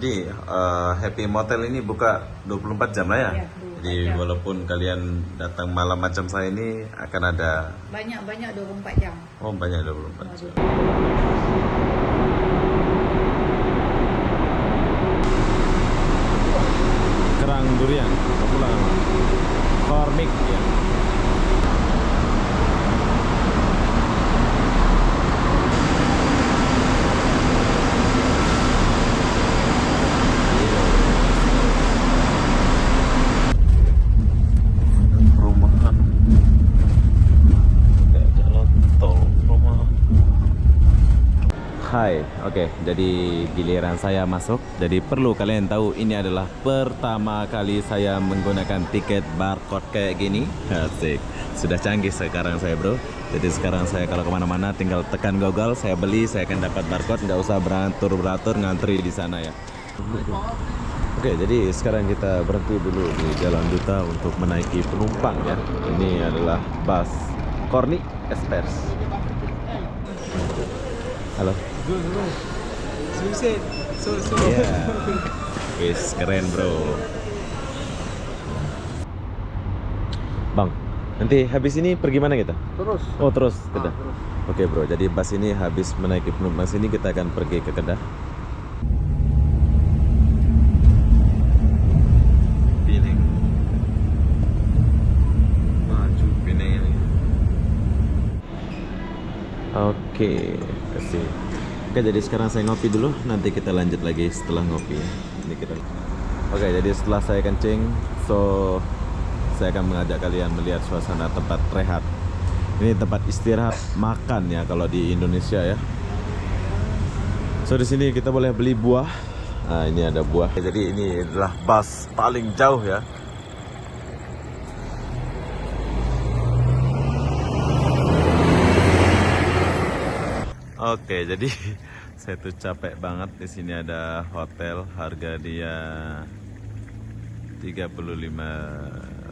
Jadi Happy Motel ini buka 24 jam lah ya? Iya, 24 Jadi jam. walaupun kalian datang malam macam saya ini akan ada... Banyak 24 jam. Oh banyak 24 jam. Kerang durian, apa nama? Kormik ya. Perumahan. Kayak jalan tol perumahan. Hai, oke, jadi giliran saya masuk. Jadi perlu kalian tahu ini adalah pertama kali saya menggunakan tiket barcode kayak gini. Asik, sudah canggih sekarang saya bro. Jadi sekarang saya kalau kemana-mana tinggal tekan Google, saya beli, saya akan dapat barcode, nggak usah beratur-beratur ngantri di sana ya. Oke, jadi sekarang kita berhenti dulu di Jalan Duta untuk menaiki penumpang ya. Ini adalah bus Kornik Express. Halo. Suicide. So. Iya. Wis keren bro. Bang, nanti habis ini pergi mana kita? Terus. Oh terus Kedah. Terus. Oke bro, jadi bus ini habis menaiki penumpang sini kita akan pergi ke Kedah. Pining. Maju Pining ini. Oke, kasih. Oke, jadi sekarang saya ngopi dulu, nanti kita lanjut lagi setelah ngopi. Ini kita. Oke, jadi setelah saya kencing, saya akan mengajak kalian melihat suasana tempat rehat. Ini tempat istirahat makan ya kalau di Indonesia ya. So di sini kita boleh beli buah. Nah, ini ada buah. Jadi ini adalah bus paling jauh ya. Oke, jadi saya tuh capek banget. Di sini ada hotel, harga dia 35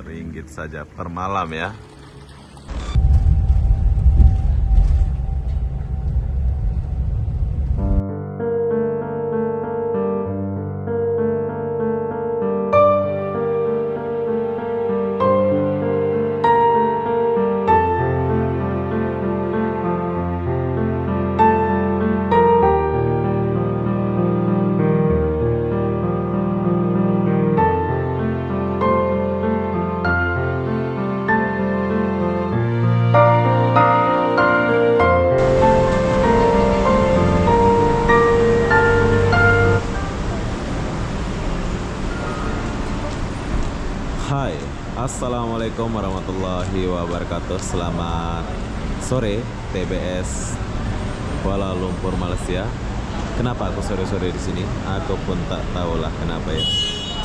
ringgit saja per malam ya. Hai, assalamualaikum warahmatullahi wabarakatuh. Selamat sore TBS Kuala Lumpur Malaysia. Kenapa aku sore-sore di sini? Aku pun tak tahulah kenapa ya.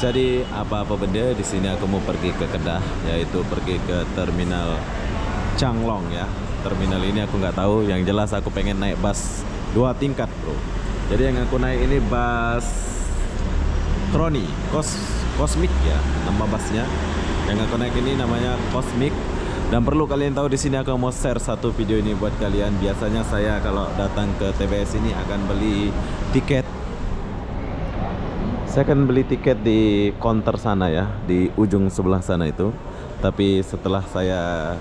Jadi apa-apa benda di sini aku mau pergi ke Kedah, yaitu pergi ke terminal Changlong ya. Terminal ini aku nggak tahu. Yang jelas aku pengen naik bus 2 tingkat bro. Jadi yang aku naik ini bus Kroni Cosmic ya, nama busnya. Yang aku naik ini namanya Cosmic. Dan perlu kalian tahu di sini aku mau share satu video ini buat kalian. Biasanya saya kalau datang ke TBS ini akan beli tiket. Saya akan beli tiket di counter sana ya, di ujung sebelah sana itu. Tapi setelah saya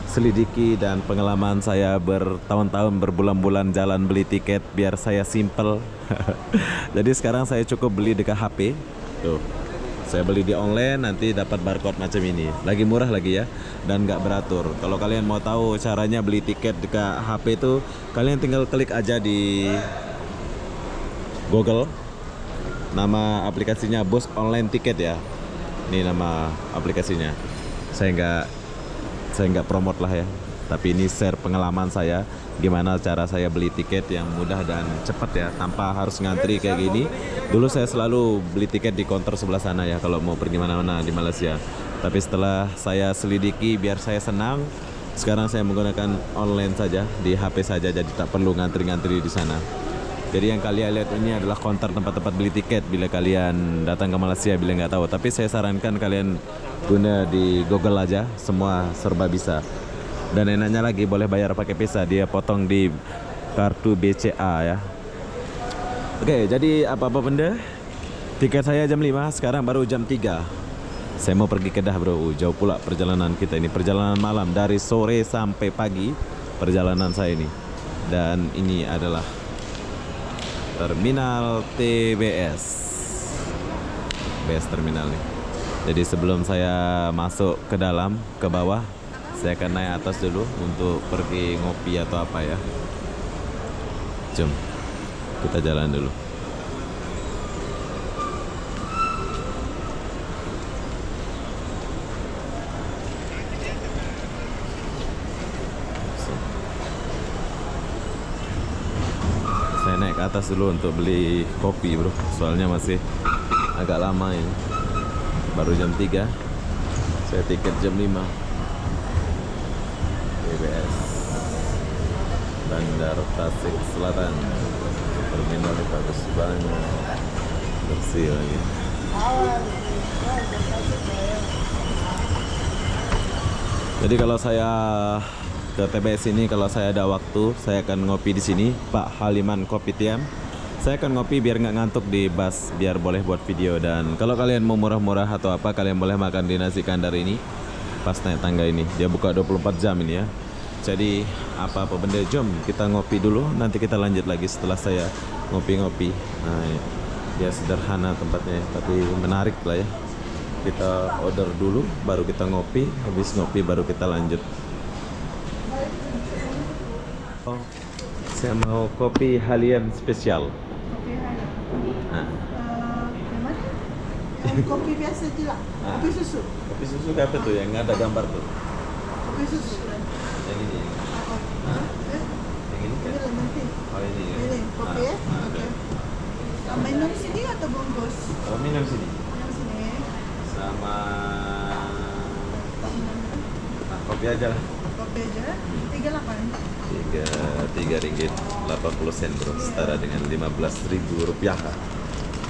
selidiki dan pengalaman saya bertahun-tahun berbulan-bulan jalan beli tiket biar saya simple. Jadi sekarang saya cukup beli dekat HP. Tuh, saya beli di online nanti dapat barcode macam ini. Lagi murah lagi ya dan nggak beratur. Kalau kalian mau tahu caranya beli tiket dekat HP itu, kalian tinggal klik aja di Google. Nama aplikasinya Bus Online Tiket ya. Ini nama aplikasinya. Saya nggak promote lah ya. Tapi ini share pengalaman saya gimana cara saya beli tiket yang mudah dan cepat ya, tanpa harus ngantri kayak gini. Dulu saya selalu beli tiket di counter sebelah sana ya kalau mau pergi mana-mana di Malaysia. Tapi setelah saya selidiki biar saya senang, sekarang saya menggunakan online saja, di HP saja, jadi tak perlu ngantri-ngantri di sana. Jadi yang kalian lihat ini adalah counter tempat-tempat beli tiket bila kalian datang ke Malaysia bila nggak tahu. Tapi saya sarankan kalian guna di Google aja, semua serba bisa. Dan enaknya lagi boleh bayar pakai Visa, dia potong di kartu BCA ya. Oke, jadi apa-apa benda? Tiket saya jam 5, sekarang baru jam 3. Saya mau pergi Kedah bro, jauh pula perjalanan kita ini. Perjalanan malam, dari sore sampai pagi perjalanan saya ini. Dan ini adalah Terminal TBS. BS Terminal nih. Jadi sebelum saya masuk ke dalam, ke bawah, saya akan naik atas dulu untuk pergi ngopi atau apa ya. Jom, kita jalan dulu. Saya naik ke atas dulu untuk beli kopi bro. Soalnya masih agak lama ini. Baru jam 3. Saya tiket jam 5. TBS Bandar Tasik Selatan. Terminal ini bagus banget. Bersih lagi. Jadi kalau saya ke TBS ini, kalau saya ada waktu, saya akan ngopi di sini, Pak Haliman Kopi Tiam. Saya akan ngopi biar nggak ngantuk di bus, biar boleh buat video. Dan kalau kalian mau murah-murah atau apa, kalian boleh makan di nasi kandar ini pas naik tangga ini. Dia buka 24 jam ini ya. Jadi apa-apa benda, jom kita ngopi dulu, nanti kita lanjut lagi setelah saya ngopi-ngopi. Nah, ya. Dia sederhana tempatnya, tapi menarik lah ya. Kita order dulu, baru kita ngopi, habis ngopi baru kita lanjut. Oh, saya mau kopi Halian spesial. Kopi Halian. Nah, Yang mana? Yang kopi biasa je lah. Kopi susu. kopi susu apa tuh yang ada gambar tuh? Kopi susu. Yang ini. Hah? Yang ini Ini kan? lah nanti. Oh ini. Ini kopi ya. Okey. Minum sini atau bungkus? Oh minum sini. Minum sini. Sama kopi aja lah. Kopi aja. 38. Tiga ringgit 80 sen bro, setara dengan 15.000 rupiah.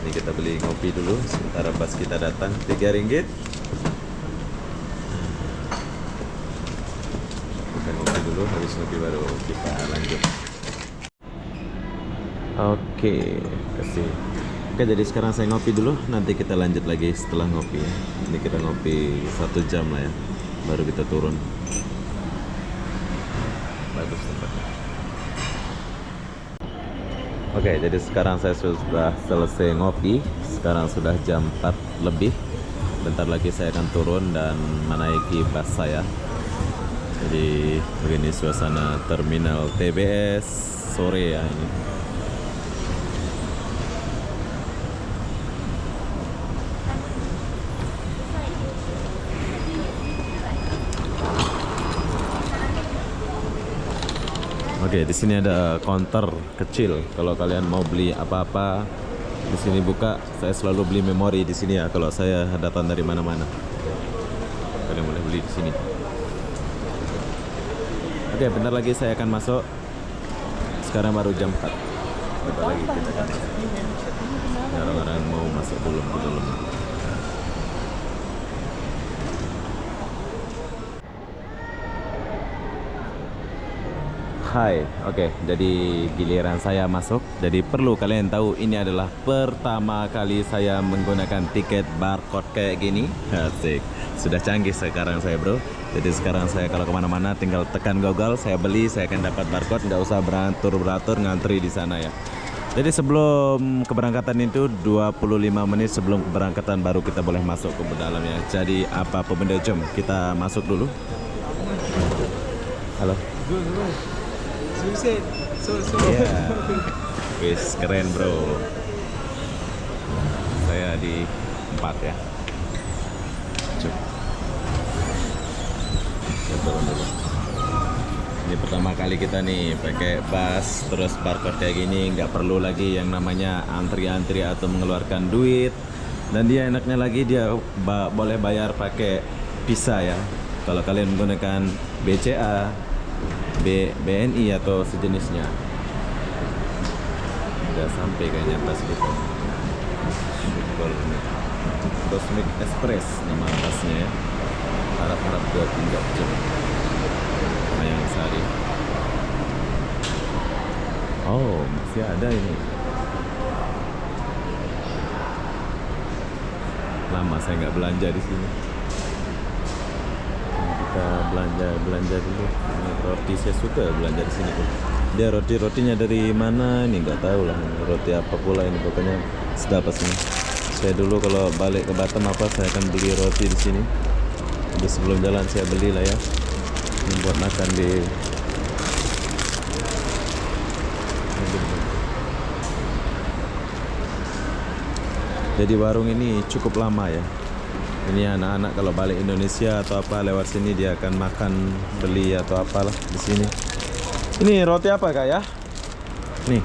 Ini kita beli ngopi dulu sementara bus kita datang. 3 ringgit. Kita ngopi dulu, habis ngopi baru kita lanjut. Oke, kasih. Oke, jadi sekarang saya ngopi dulu, nanti kita lanjut lagi setelah ngopi ya. Ini kita ngopi 1 jam lah ya, baru kita turun. Bagus tempatnya. Oke, jadi sekarang saya sudah selesai ngopi. Sekarang sudah jam 4 lebih. Bentar lagi saya akan turun dan menaiki bus saya. Jadi begini suasana Terminal TBS sore ya ini. Oke, di sini ada counter kecil. Kalau kalian mau beli apa-apa, di sini buka. Saya selalu beli memori di sini ya. Kalau saya datang dari mana-mana, kalian boleh beli di sini. Oke, bentar lagi saya akan masuk. Sekarang baru jam 4. Bentar lagi kita akan masuk. Orang-orang mau masuk belum di dalam. Hai, oke, jadi giliran saya masuk. Jadi perlu kalian tahu, ini adalah pertama kali saya menggunakan tiket barcode kayak gini. Asik, sudah canggih sekarang saya bro. Jadi sekarang saya kalau kemana-mana tinggal tekan Google, saya beli, saya akan dapat barcode, nggak usah beratur-beratur ngantri di sana ya. Jadi sebelum keberangkatan itu 25 menit sebelum keberangkatan baru kita boleh masuk ke dalam ya. Jadi apa-apa benda, jom kita masuk dulu. Halo. Good, good. Suicide. So. Iya. Wis keren bro. Saya di 4 ya. Cuk. Saya turun dulu. Ini pertama kali kita nih pakai bus terus barcode kayak gini, nggak perlu lagi yang namanya antri-antri atau mengeluarkan duit. Dan dia enaknya lagi dia boleh bayar pakai Visa ya. Kalau kalian menggunakan BCA, BNI atau sejenisnya. Udah sampai kayaknya pas gitu. Cosmic Express nama pasnya ya. Harap-harap 2 jam. Mayang Sari. Oh, masih ada ini. lama saya nggak belanja di sini. Kita belanja dulu. Ini roti saya suka belanja di sini tuh. Dia rotinya dari mana ini nggak tahu lah. Roti apa pula ini, pokoknya sedap sini. Saya dulu kalau balik ke Batam saya akan beli roti di sini. Jadi sebelum jalan saya beli lah ya. Ini buat makan di. Jadi warung ini cukup lama ya. Ini anak-anak kalau balik Indonesia atau apa lewat sini dia akan makan, beli atau apalah di sini. Ini roti apa kak ya? Nih.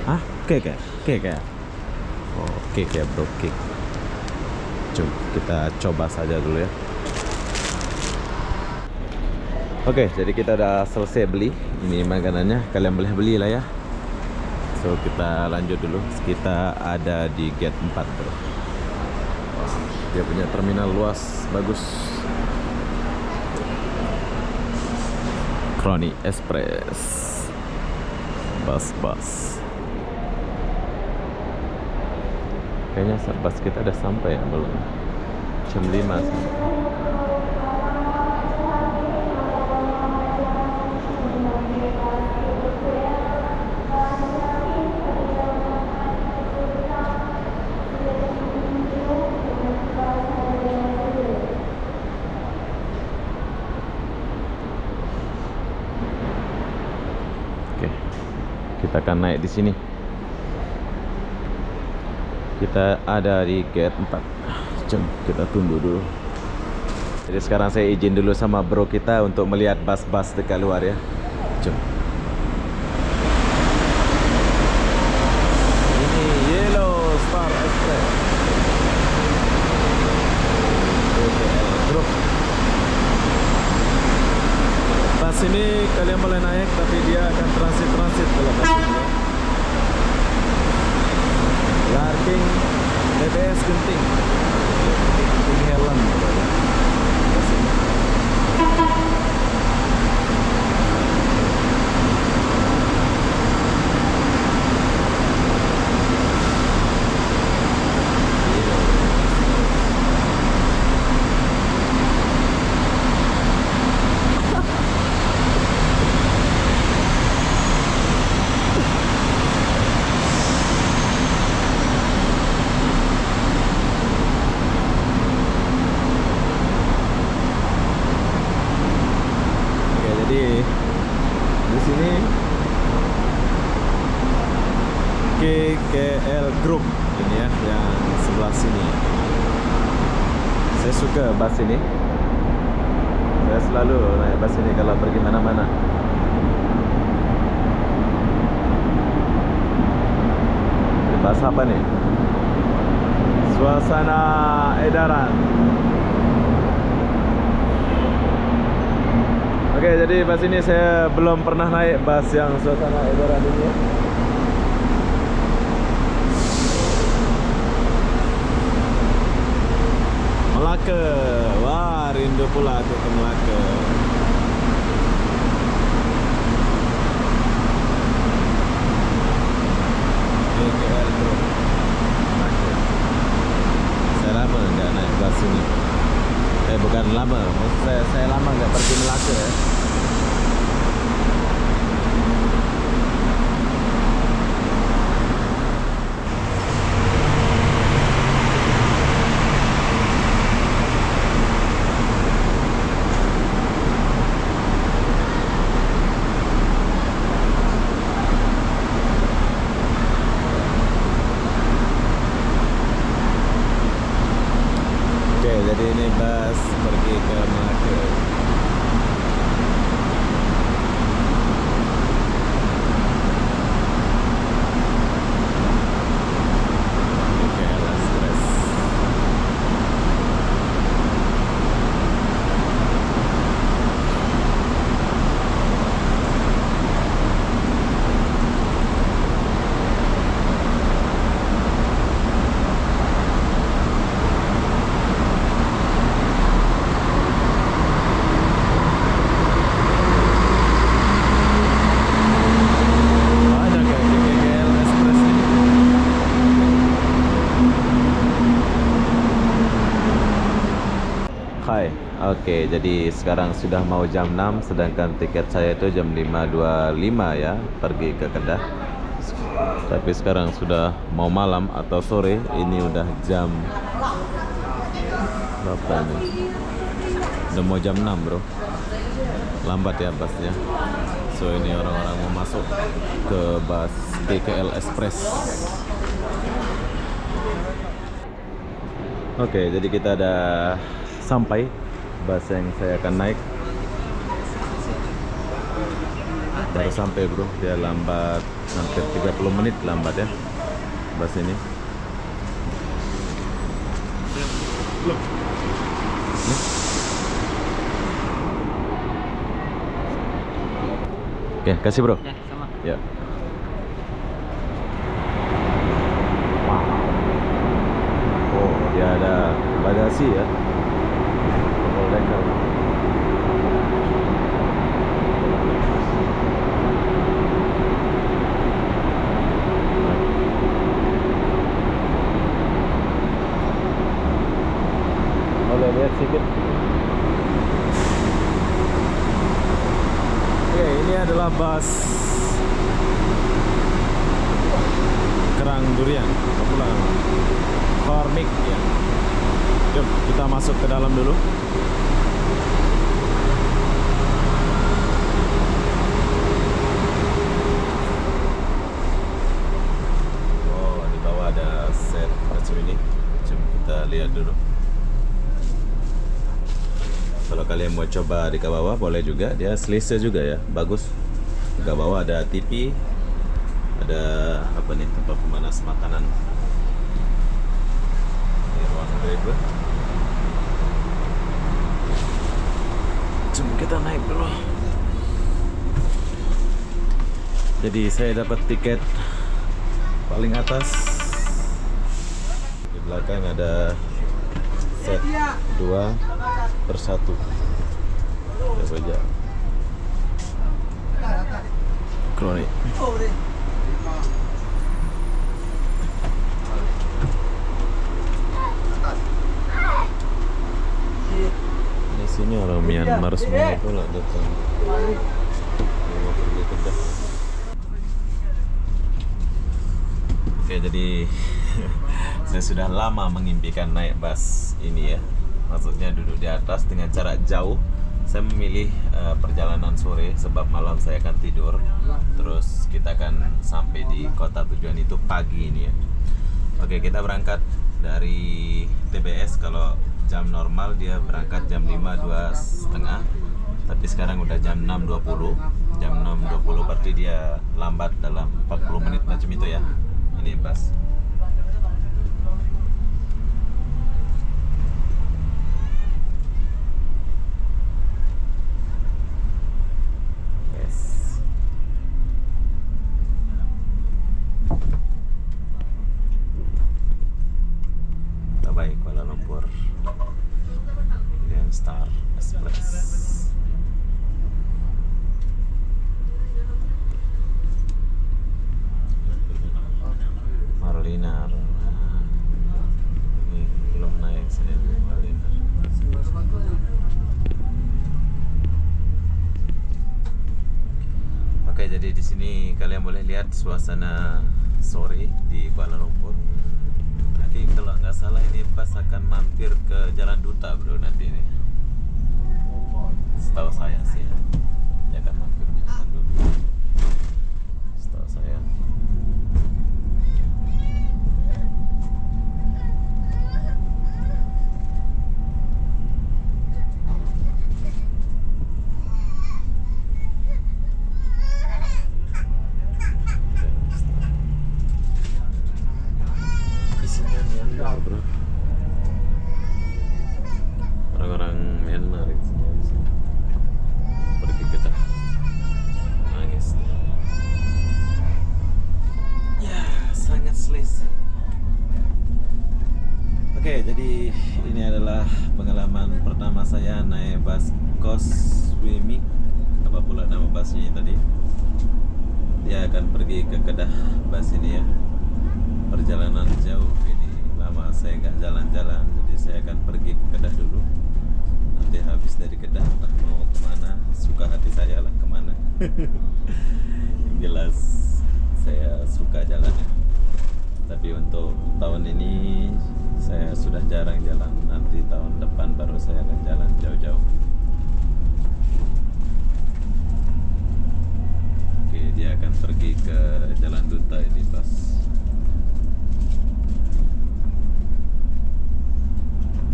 Ah, cake ya? Oh, cake ya bro, cake. Coba kita coba saja dulu ya. Oke, jadi kita udah selesai beli. Ini makanannya, kalian boleh beli lah ya. So kita lanjut dulu. Kita ada di gate 4 bro. Dia punya terminal luas, bagus. Kroni Express. Bus. Kayaknya bus kita udah sampai ya belum? Jam 5 sampai. Kita akan naik di sini. Kita ada di gate 4. Jom kita tunggu dulu. Jadi sekarang saya izin dulu sama bro kita untuk melihat bus-bus dekat luar ya. Jom. Ini Yellow Star Express. Group. Bus ini kalian boleh naik tapi dia akan transit kalau bus ini. Larking TBS Genting. Genting Helen. Bus ini. Di sini KKL Group ini ya, yang sebelah sini. Saya suka bus ini. Saya selalu naik bus ini kalau pergi mana-mana. Bus apa nih? Suasana edaran. Oke, jadi bus ini saya belum pernah naik bus yang suasana edaran ini ya. Melaka. Wah, rindu pula aku ke Melaka. KKL Group. Melaka. Saya lama nggak naik bus ini. Bukan lama, maksud saya lama nggak pergi Melaka ya. Oke, jadi ini bus pergi ke Melaka. Oke, jadi sekarang sudah mau jam 6, sedangkan tiket saya itu jam 5.25 ya, pergi ke Kedah. Tapi sekarang sudah mau malam atau sore, ini udah jam berapa ini? Udah mau jam 6 bro. Lambat ya busnya. So ini orang-orang mau masuk ke bus DKL Express. Oke, jadi kita ada sampai bus yang saya akan naik. Baru sampai bro, dia lambat hampir 30 menit lambat ya bus ini. Oke, kasih bro. Ya, sama. Ya. Oh, dia ada bagasi ya. Double decker. Boleh lihat sedikit. Oke, ini adalah bus Kerang Durian, pulang Hormik ya. Yuk, kita masuk ke dalam dulu. Oh, di bawah ada set macam ini. Coba kita lihat dulu. Kalau kalian mau coba di bawah boleh juga, dia selesa juga ya, bagus. Di bawah ada TV, ada apa nih, tempat pemanas makanan. Ini ruang driver. Cuma kita naik dulu. Jadi saya dapat tiket paling atas. Di belakang ada set 2/1. Ya saja. Kronik. Di sini orang Myanmar semua pula datang. Mau pergi ke Kedah. Oke, jadi saya sudah lama mengimpikan naik bus ini ya. Maksudnya duduk di atas dengan jarak jauh. Saya memilih perjalanan sore sebab malam saya akan tidur. Terus kita akan sampai di kota tujuan itu pagi ini ya. Oke, kita berangkat dari TBS. Kalau jam normal dia berangkat jam 5.2.30. Tapi sekarang udah jam 6.20. Jam 6.20 berarti dia lambat dalam 40 menit macam itu ya. Ini bus. Bye Kuala Lumpur dengan Star Express. Marlina. Ini belum naik saya Marlina. Oke, jadi di sini kalian boleh lihat suasana sore di Kuala Lumpur. Nanti kalau nggak salah ini pas akan mampir ke Jalan Duta bro nanti ini. Setahu saya sih ya. Dia akan mampir di Jalan Duta. Setahu saya. Isinya Myanmar bro. Orang-orang Myanmar itu pergi ke Kedah. Nangis. Ya, sangat selesa. Oke, jadi ini adalah pengalaman pertama saya naik bus Coswemik. Apa pula nama busnya tadi? Dia akan pergi ke Kedah bus ini ya. Perjalanan jauh ini lama saya nggak jalan-jalan, jadi saya akan pergi ke Kedah dulu. nanti habis dari Kedah entah mau kemana, suka hati saya lah kemana. Yang jelas saya suka jalannya. Tapi untuk tahun ini saya sudah jarang jalan. Nanti tahun depan baru saya akan jalan jauh-jauh. Oke, dia akan pergi ke Jalan Duta ini pas.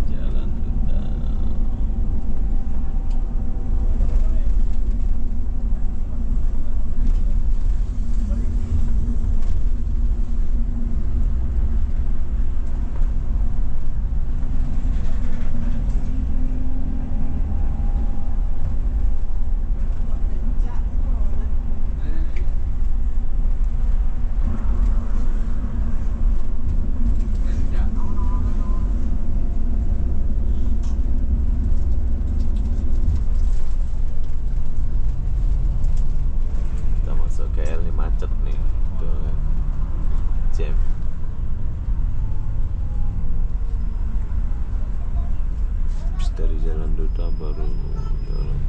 Jalan Duta. Kita masuk KL nih, macet nih tuh kan, jam. Habis dari Jalan Duta baru jalan.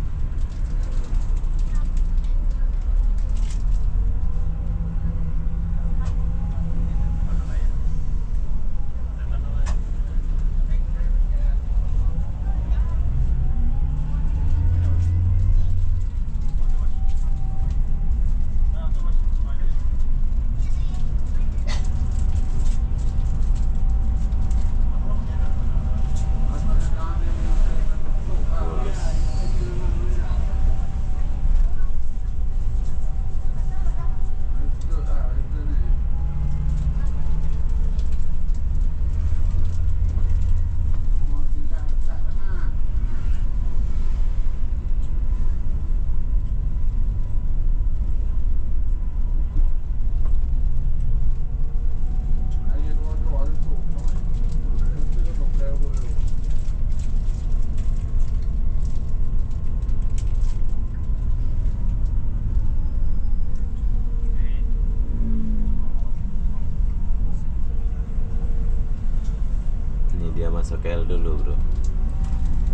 Ini dia masuk KL dulu bro,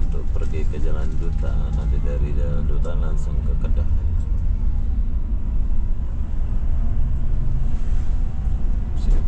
untuk pergi ke Jalan Duta. Nanti dari Jalan Duta langsung ke Kedah. Siap.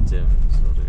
jam sore.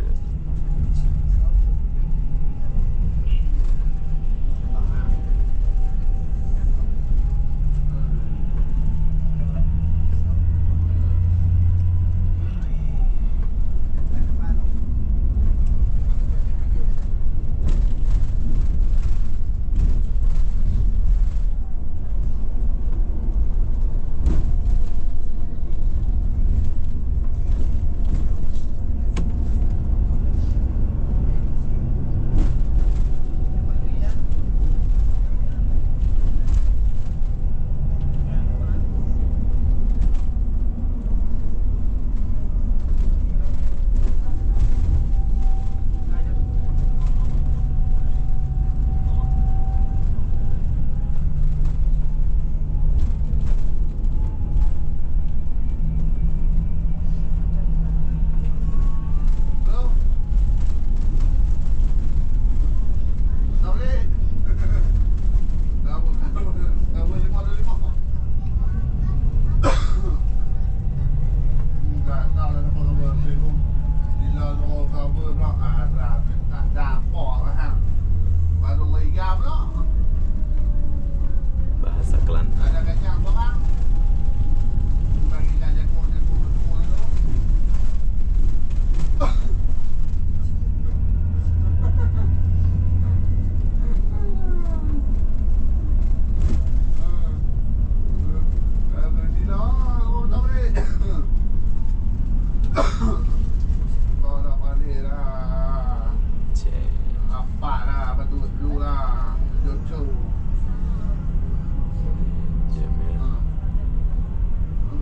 Bahasa Kelantan. Jam ya.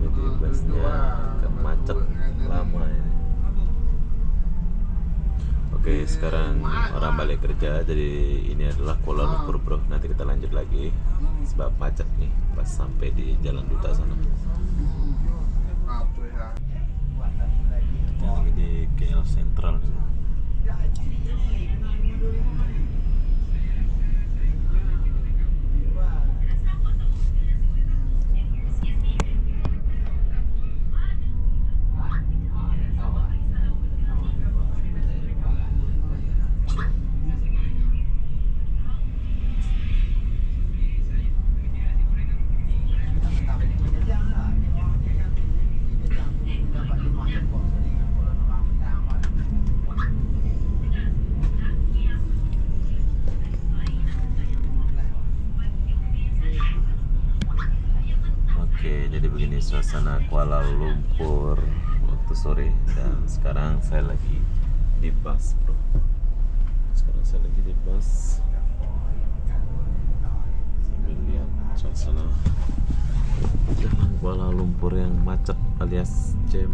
Jadi busnya agak macet lama ini. Oke, sekarang orang balik kerja, jadi ini adalah Kuala Lumpur bro. Nanti kita lanjut lagi sebab macet nih pas sampai di Jalan Duta sana. Kita lagi di KL Sentral nih. Oke, jadi begini suasana Kuala Lumpur waktu sore, dan sekarang saya lagi di bus bro. Sekarang saya lagi di bus sambil lihat suasana Jalan Kuala Lumpur yang macet alias jam.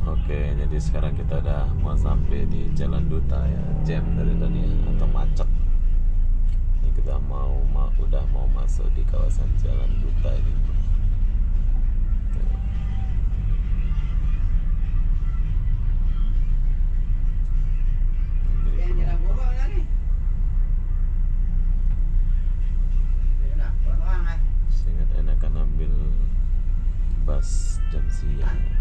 Oke, jadi sekarang kita udah mau sampai di Jalan Duta ya, jam dari tadi atau macet. Ini kita udah mau masuk di kawasan Jalan Duta ini. Sehingga enakan ambil bus jam siang.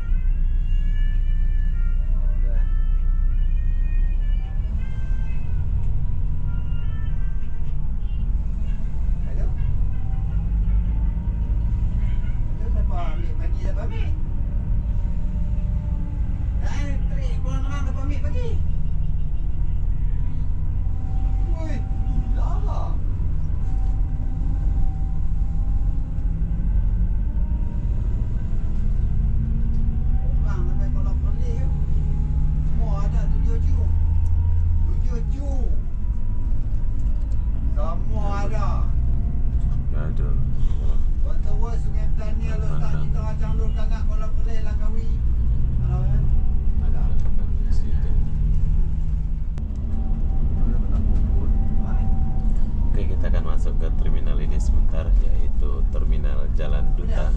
ke terminal ini sebentar, yaitu terminal Jalan Duta.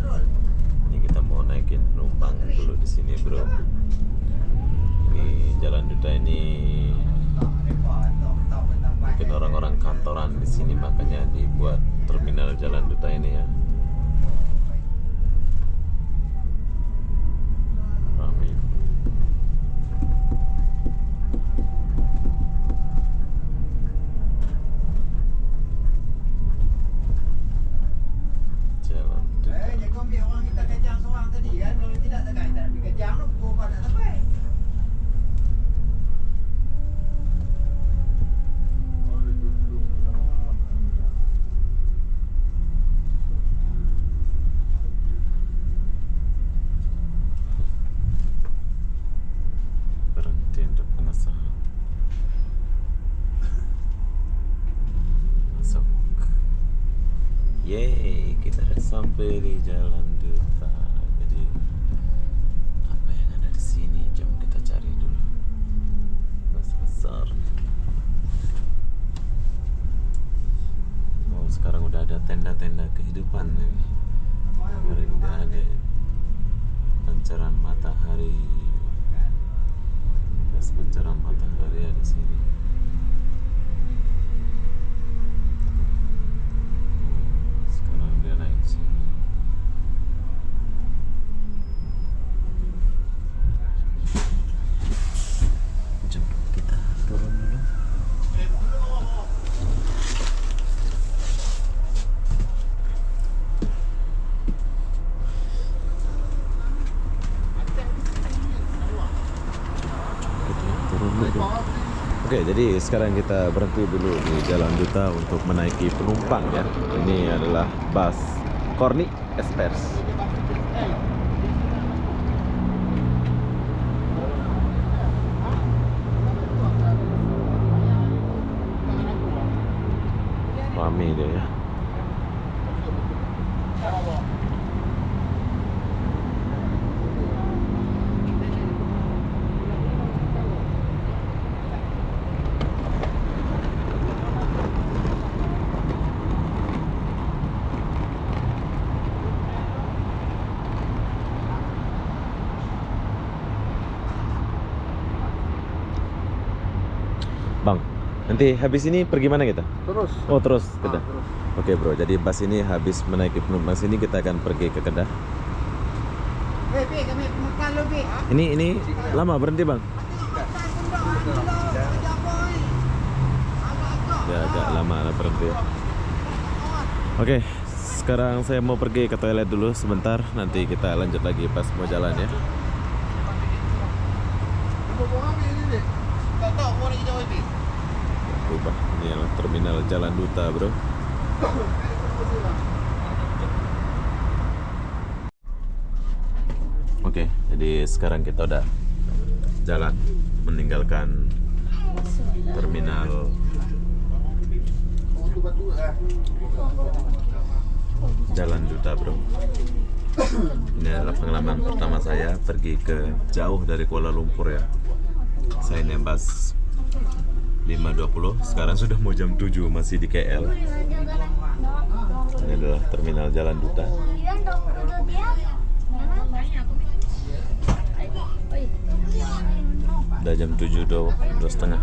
Ini kita mau naikin penumpang dulu di sini, bro. Ini Jalan Duta ini mungkin orang-orang kantoran di sini, makanya dibuat terminal Jalan Duta ini ya. Ramai. Jalan Duta. Kau ambil orang kita kejang seorang tadi kan. Kalau tidak tak kait tak kejang tu pukul pada sampai. Berhenti untuk pengesahan. Masuk. Yeay, kita udah sampai di Jalan Duta. Jadi apa yang ada di sini? Jom kita cari dulu. Bus besar. Oh, sekarang udah ada tenda-tenda kehidupan nih. Kemarin nggak ada. Pancaran matahari. Pas pancaran matahari ada di sini. Sekarang dia naik ke sini. Jom kita turun dulu. Turun dulu. Oke, jadi sekarang kita berhenti dulu di Jalan Duta untuk menaiki penumpang ya. Ini adalah bus Korni Express. Ramai dia ya. Bang, nanti habis ini pergi mana kita? Terus. Oh, terus Kedah. terus. Oke, bro. Jadi bus ini habis menaiki penumpang sini, kita akan pergi ke Kedah. Bek, kami makan lu, Bek. Ini lama berhenti, Bang? Ya, agak lama lah berhenti. Oke, sekarang saya mau pergi ke toilet dulu sebentar. Nanti kita lanjut lagi pas mau jalan ya. Rubah. Ini adalah terminal Jalan Duta, bro. Oke, jadi sekarang kita udah jalan meninggalkan terminal Jalan Duta, bro. Ini adalah pengalaman pertama saya pergi ke jauh dari Kuala Lumpur ya. Saya naik bus 5.20, sekarang sudah mau jam 7 masih di KL. Ini adalah terminal Jalan Duta. Udah jam 7, 2:30.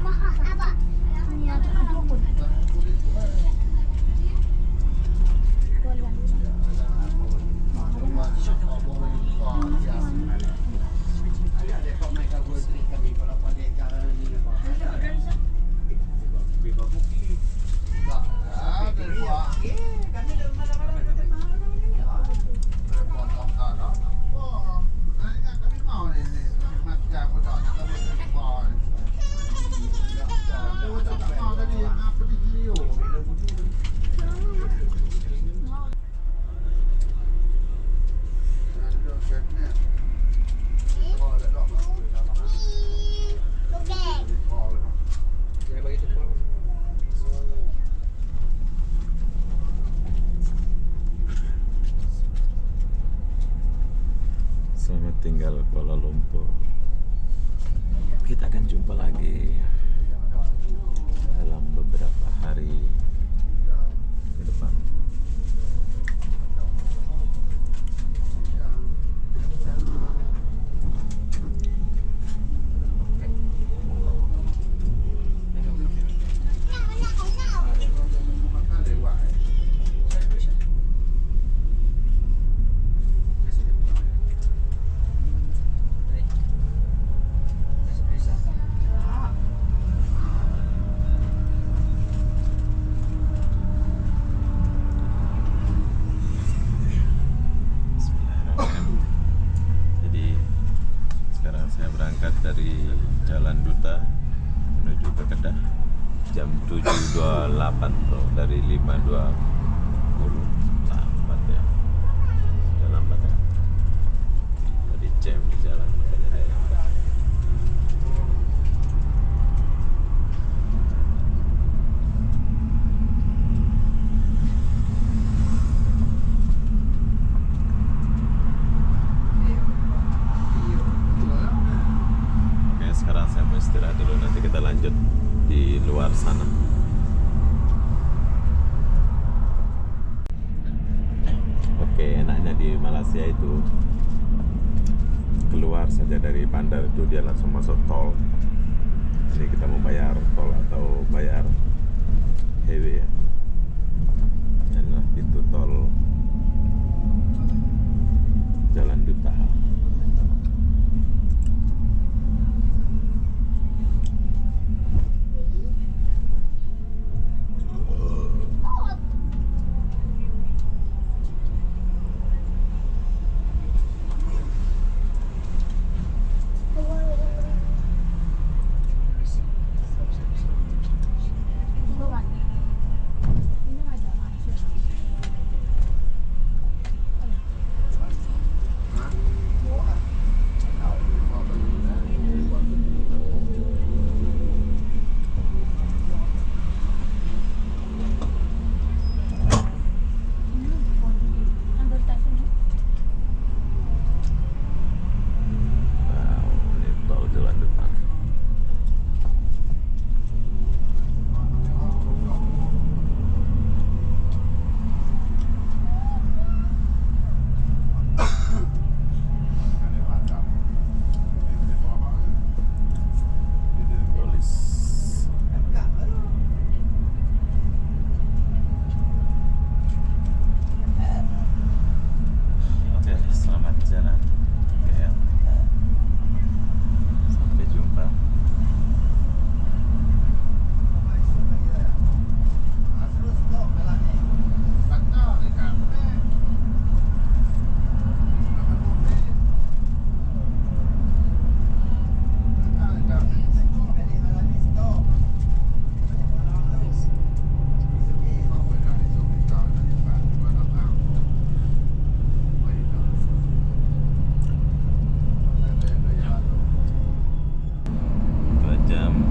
Selamat tinggal Kuala Lumpur. Kita akan jumpa lagi dalam beberapa hari ke depan. jam 7.28 bro, dari 5.20. Lambat ya, sudah lambat ya. Tadi jam di jalan makanya dia lambat. Oke, sekarang saya mau istirahat dulu, nanti kita lanjut di luar sana. Oke, enaknya di Malaysia itu keluar saja dari bandar itu dia langsung masuk tol. Jadi kita mau bayar tol atau bayar highway ya. Inilah pintu tol Jalan Duta. Wow, ini tol Jalan Duta. Polis. Oke, selamat jalan KL. Sampai jumpa.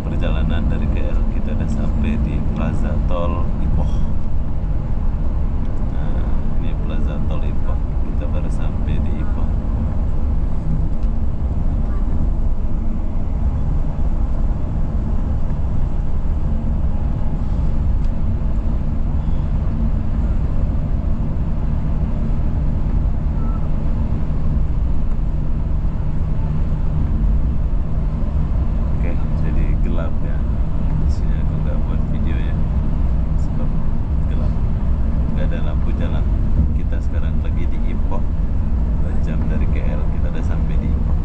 Perjalanan dari KL, kita udah sampai di Plaza Tol Ipoh. Nah, ini Plaza Tol Ipoh. Kita baru sampai di Ipoh. Oke, jadi gelap ya. Di sini aku nggak buat video ya, sebab gelap, nggak ada lampu jalan. Kita sekarang lagi di Ipoh. 2 jam dari KL, kita udah sampai di Ipoh.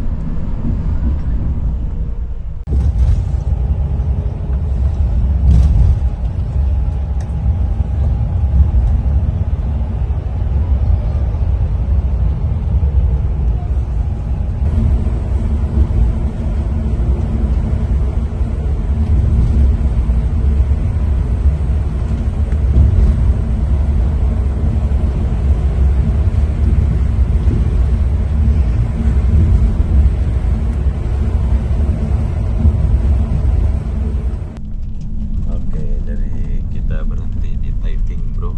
Oke, dari kita berhenti di Taiping bro,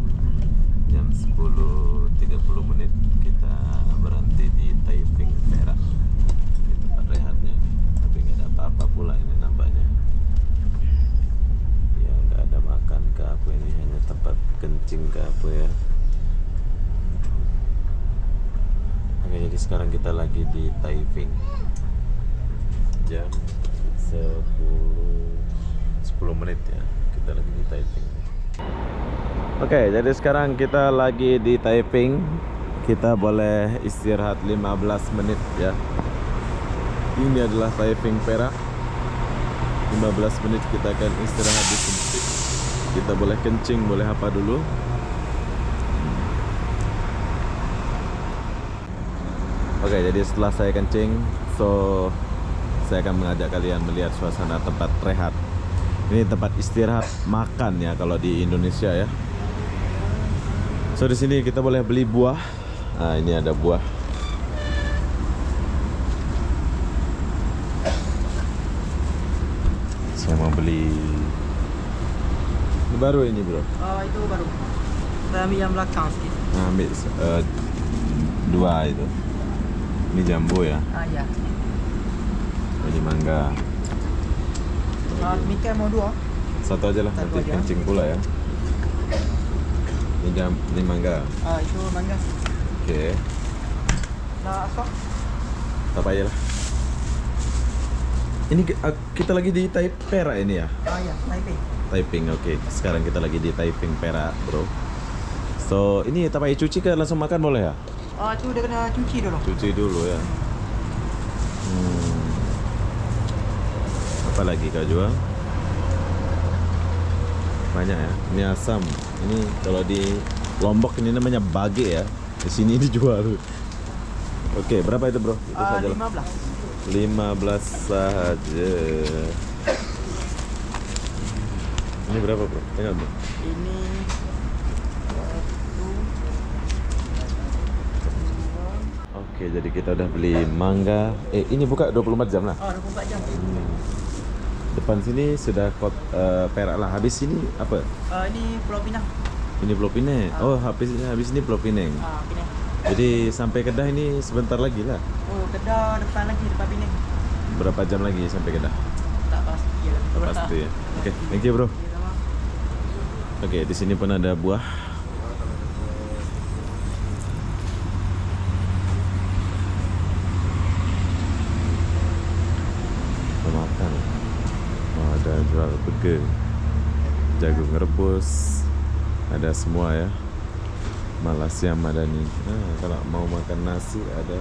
jam 10.30 menit kita berhenti di Taiping Perak. Ini tempat rehatnya, tapi nggak ada apa-apa pula ini nampaknya. Ya nggak ada makan ke apa, ini hanya tempat kencing ke apa ya. Oke, jadi sekarang kita lagi di Taiping, jam 10 menit ya, kita lagi di Taiping. Oke, jadi sekarang kita lagi di Taiping. Kita boleh istirahat 15 menit ya. Ini adalah Taiping Perak. 15 menit kita akan istirahat di sini. Kita boleh kencing, boleh apa dulu. Oke, jadi setelah saya kencing, saya akan mengajak kalian melihat suasana tempat rehat Ini tempat istirahat makan ya kalau di Indonesia ya. So di sini kita boleh beli buah. Nah, ini ada buah. Saya mau beli. Ini baru ini bro. Itu baru. Saya ambil yang belakang sikit. Nah, ambil dua itu. Ini jambu ya. Ya. Ini mangga. Mikai mau 2. Satu aja lah, Satu nanti aja. kencing pula ya. Ini mangga. Itu mangga. Oke, Nah, asok. apa aja lah. Ini kita lagi di Perak ini ya. Ya, Taipei. Taiping, oke. Sekarang kita lagi di Taiping Perak, bro. So, ini tak payah cuci ke langsung makan boleh ya? Itu dia kena cuci dulu. Cuci dulu ya. Apa lagi kau jual? Banyak ya. Ini asam. Ini kalau di Lombok ini namanya bage ya. Di sini dijual. Oke, berapa itu bro? Itu saja lah. 15 saja. Ini berapa bro? Tengok bro. Ini Oke, jadi kita udah beli mangga. Ini buka 24 jam lah. 24 jam. Depan sini sudah Perak lah. Habis ini apa? Ini Pulau Pinang. Ini Pulau Pinang. Oh, habis ini Pulau Pinang. Pinang. Jadi sampai Kedah ini sebentar lagi lah. Kedah depan lagi, depan Pinang. Berapa jam lagi sampai Kedah? Tak pasti ya. Tak pasti ya. Oke, thank you bro. Oke, di sini pun ada buah. Makan. Oh, ada jual burger, jagung rebus, ada semua ya. Malaysia Madani. Kalau mau makan nasi ada.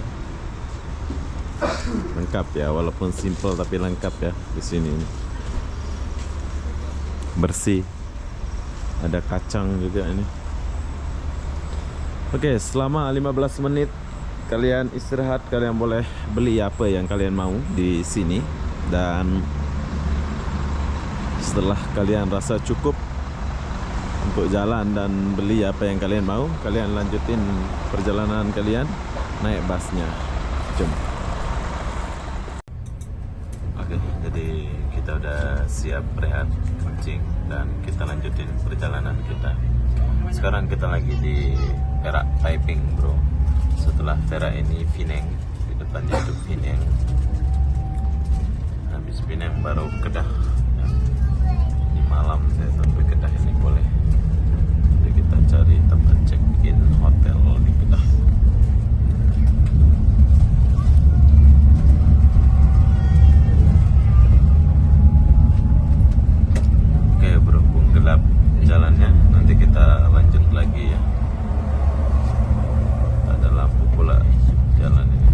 Lengkap ya, walaupun simple tapi lengkap ya di sini. Bersih. Ada kacang juga ini. Oke, selama 15 menit kalian istirahat, kalian boleh beli apa yang kalian mau di sini, dan setelah kalian rasa cukup untuk jalan dan beli apa yang kalian mau, kalian lanjutin perjalanan kalian naik busnya. Jom. Oke, jadi kita udah siap rehat, kencing, dan kita lanjutin perjalanan kita. Sekarang kita lagi di Perak Taiping bro. Setelah Perak ini Penang, di depannya itu Penang. Habis Penang baru Kedah. Di malam saya sampai Kedah ini boleh. Jadi kita cari tempat check in hotel di Kedah. Oke, berhubung gelap jalannya, nanti kita lanjut lagi ya. Tak ada lampu pula jalan ini.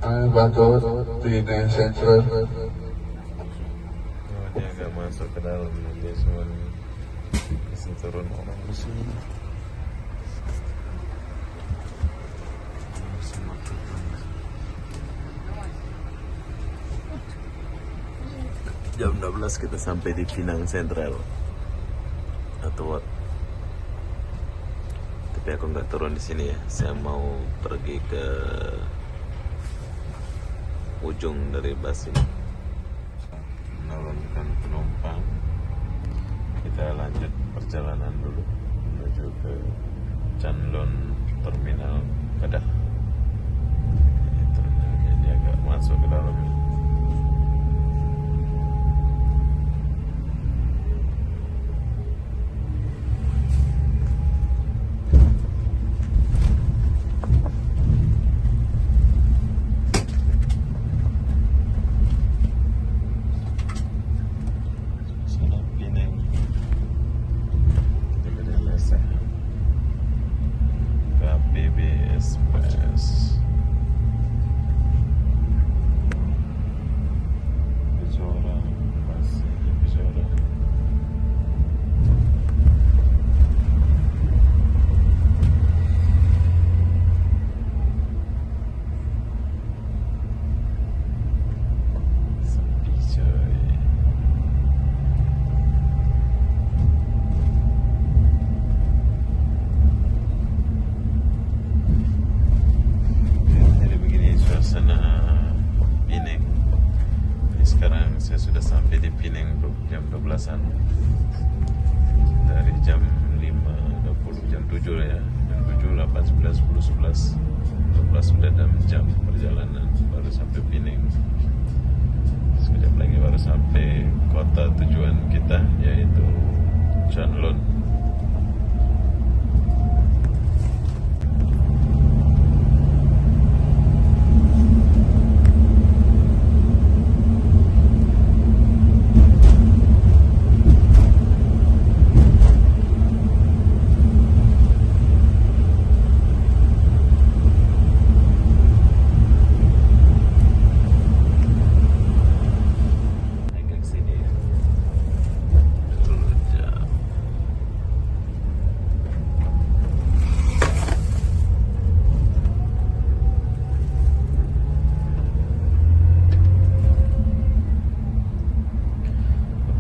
Bagot Tine Central. Oh, dia agak masuk ke dalam, dia cuma kasih turun orang di sini. Jam 12 kita sampai di Pinang Central atau what? Tapi aku nggak turun di sini ya. Saya mau pergi ke ujung dari bus ini. Menurunkan penumpang. Kita lanjut perjalanan dulu menuju ke Chanlon Terminal Kedah. Terminalnya dia agak masuk ke dalam. Saya sudah sampai di Pinang jam 12-an. Dari jam 5.20, jam 7 lah ya. Jam 7, 8, 9, 10, 11 12 sudah 6 jam perjalanan baru sampai Pinang. Sekejap lagi baru sampai kota tujuan kita, yaitu Chanlon.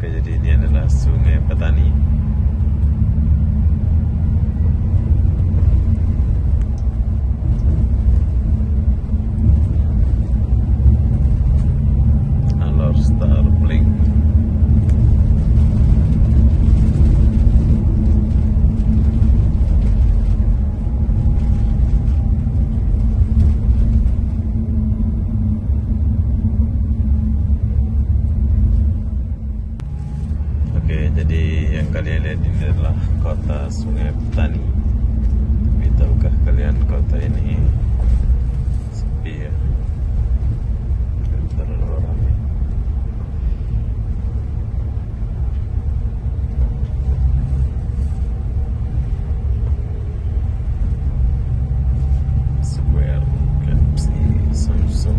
Jadi ini adalah Sungai Petani. Alor Starblink. Oke, jadi yang kalian lihat ini adalah kota Sungai Petani. Tapi tahukah kalian kota ini sepi ya? Tidak terlalu ramai. Square Caps di Samsung.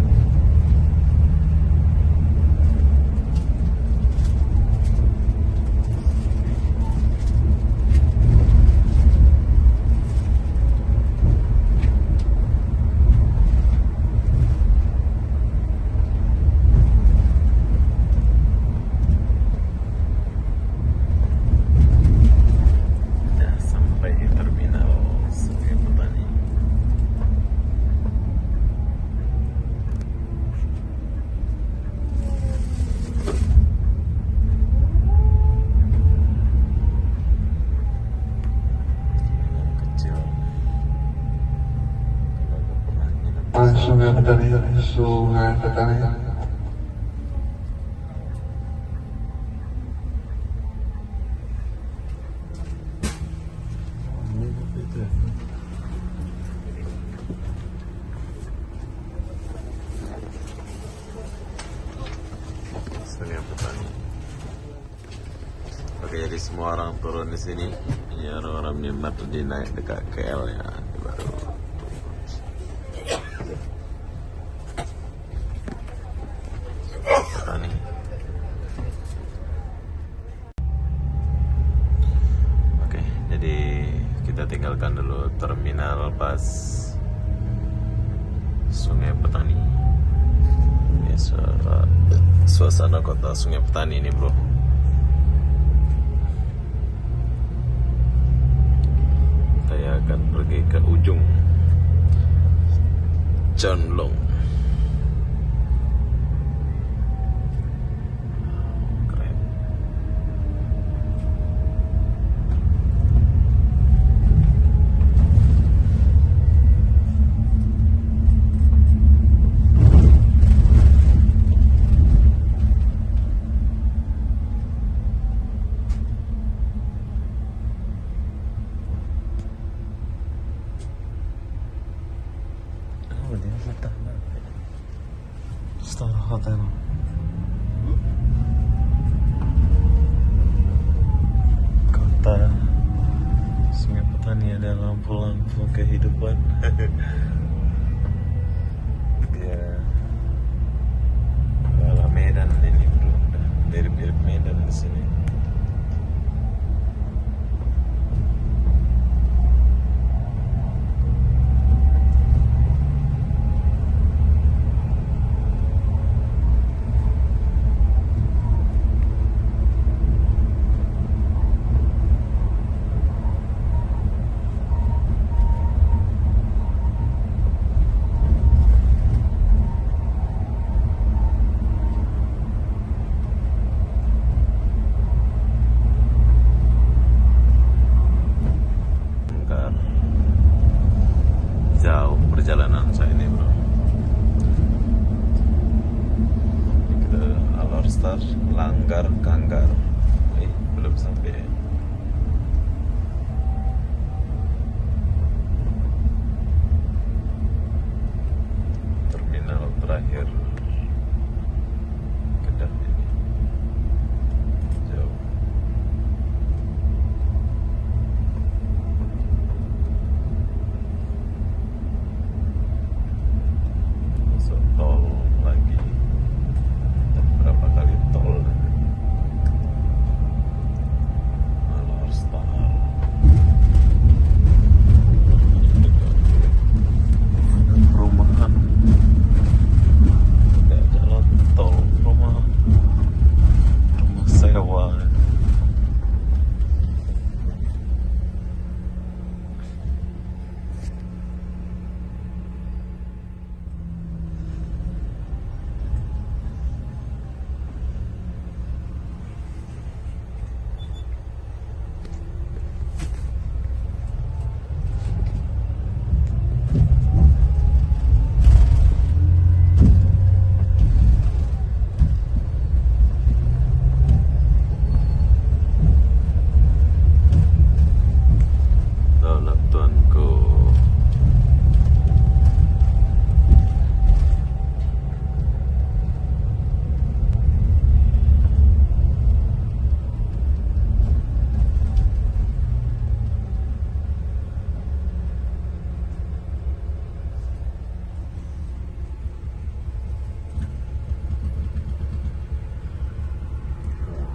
Sungai Petani, Sungai Petani. Sungai Petani. Oke, jadi semua orang turun di sini. Ini orang-orang Myanmar tadi naik dekat KL ya, baru underpass Sungai Petani. Ini suasana kota Sungai Petani ini, bro. Saya akan pergi ke ujung Jonglong. Keren. Oh, dia hotel. Star Hotel. Kota Sungai Petani ada lampu-lampu kehidupan. Ya, ala Medan ini, bro. Udah mirip-mirip Medan di sini. Jauh perjalanan saya ini, bro. Kita Alor-Star, Langgar, Kanggar. Belum sampai. Terminal terakhir Kedah ini. Jauh. Masuk tol lagi. Dan berapa kali tol? Alor-Star. Ada perumahan. Ada jalan tol, rumah sewa. Tolak tuanku.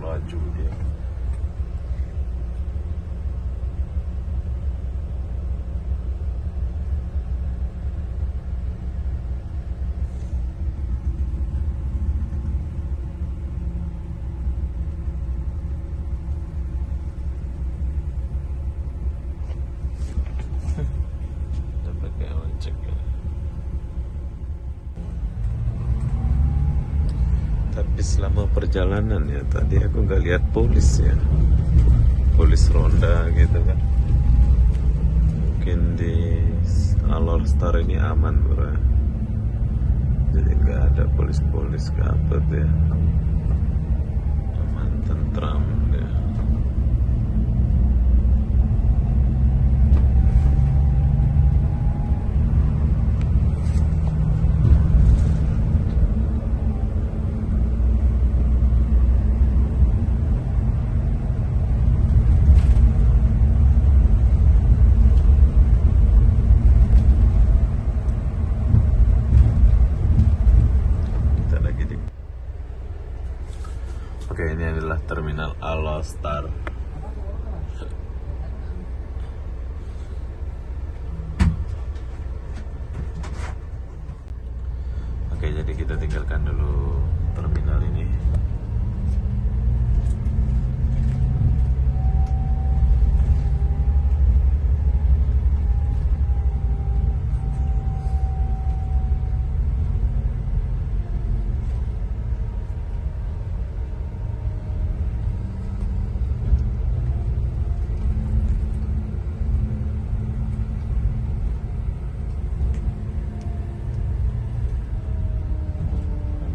Laju dia. Dapat kayak lonceng ya. Tapi selama perjalanan ya, tadi aku nggak lihat polis ya, polis ronda gitu kan. Mungkin di Alor-Star ini aman, bro. Jadi nggak ada polis-polis kabut ya, aman tentram ya. Oke, ini adalah terminal Alor-Star. kita tinggalkan dulu terminal ini.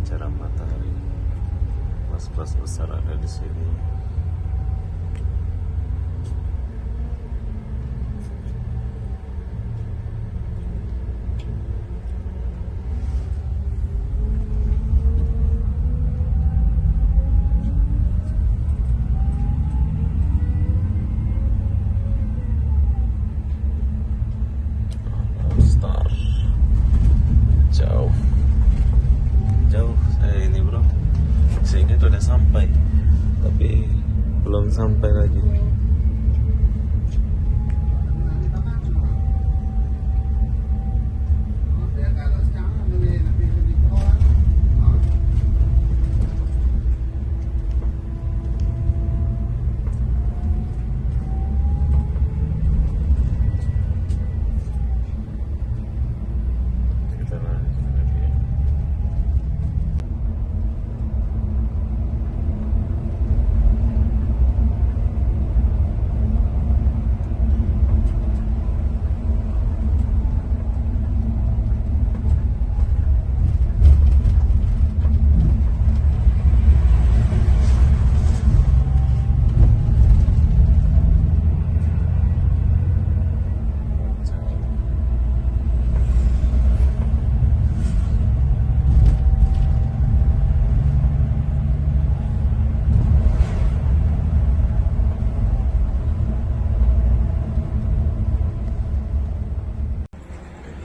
Pancaran matahari, kelas-kelas besar ada di sini. Star jauh. Jauh saya ini bro, sini tuh udah sampai tapi belum sampai lagi. Kita lanjut lagi ya.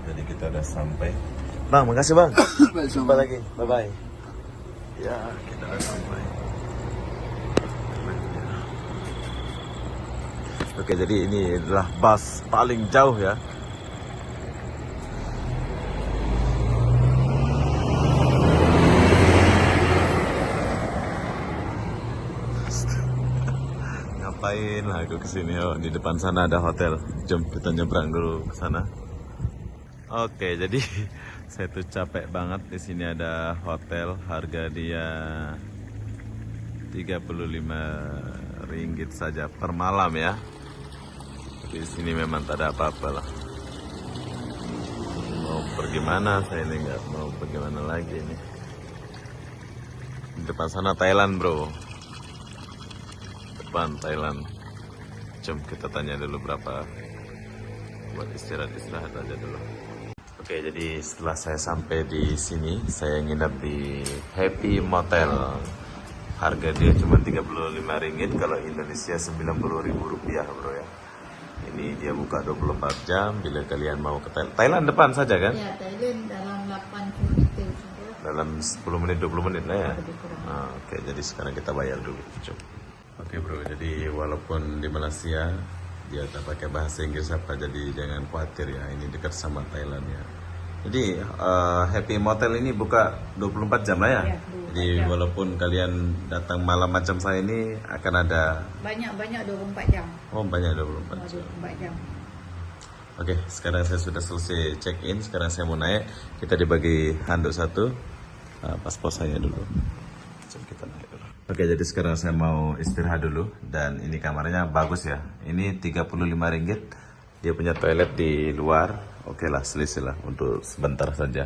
Jadi kita udah sampai. Bang, makasih bang. Jumpa lagi. Bye bye. Ya, kita udah sampai. Oke, jadi ini adalah bus paling jauh ya. Ngapain lah aku kesini? Oh, di depan sana ada hotel. Jom kita nyebrang dulu ke sana. Oke, jadi saya tuh capek banget. Di sini ada hotel, harga dia 35 ringgit saja per malam ya. Di sini memang tak ada apa-apa lah. Mau pergi mana? Saya ini nggak mau pergi mana lagi ini. Di depan sana Thailand bro. Depan Thailand. Jom kita tanya dulu berapa. Buat istirahat aja dulu. Oke, jadi setelah saya sampai di sini, saya nginap di Happy Motel. Harga dia cuma 35 ringgit, kalau Indonesia 90.000 rupiah bro ya. Ini dia buka 24 jam, bila kalian mau ke Thailand. Thailand depan saja kan? Ya, Thailand dalam 8 km saja. Dalam 10 menit, 20 menit lah ya? Lebih kurang. Oke, jadi sekarang kita bayar dulu. Cuk. Oke bro, jadi walaupun di Malaysia dia tak pakai bahasa Inggris apa, jadi jangan khawatir ya, ini dekat sama Thailand ya. Jadi Happy Motel ini buka 24 jam lah ya? Ya, 24 jadi jam. walaupun kalian datang malam macam saya ini akan ada... Banyak 24 jam. Oh banyak 24 jam. 24 jam. Oke, sekarang saya sudah selesai check in, sekarang saya mau naik. Kita dibagi handuk satu, paspor saya dulu. Jom kita naik dulu. Oke, jadi sekarang saya mau istirahat dulu. Dan ini kamarnya bagus ya. Ini 35 ringgit. Dia punya toilet di luar. Oke lah, selisih lah untuk sebentar saja.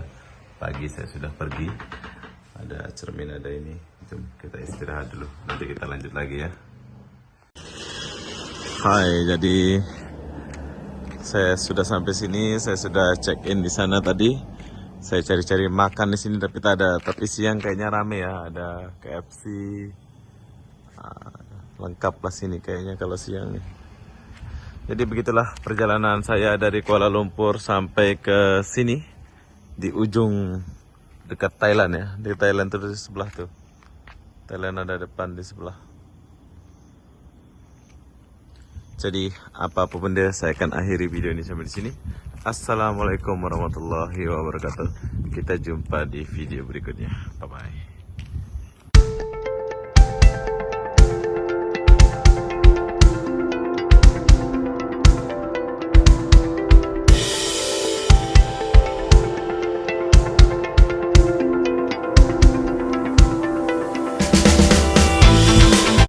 Pagi saya sudah pergi. Ada cermin, ada ini. Jom kita istirahat dulu. Nanti kita lanjut lagi ya. Hai, jadi saya sudah sampai sini. Saya sudah check in di sana tadi. Saya cari-cari makan di sini tapi tak ada. Tapi siang kayaknya rame ya. Ada KFC. Lengkap lah sini kayaknya kalau siang nih. Jadi begitulah perjalanan saya dari Kuala Lumpur sampai ke sini. Di ujung dekat Thailand ya. Di Thailand tuh di sebelah tuh. Thailand ada depan di sebelah. Jadi apapun dia, saya akan akhiri video ini sampai di sini. Assalamualaikum warahmatullahi wabarakatuh. Kita jumpa di video berikutnya. Bye bye.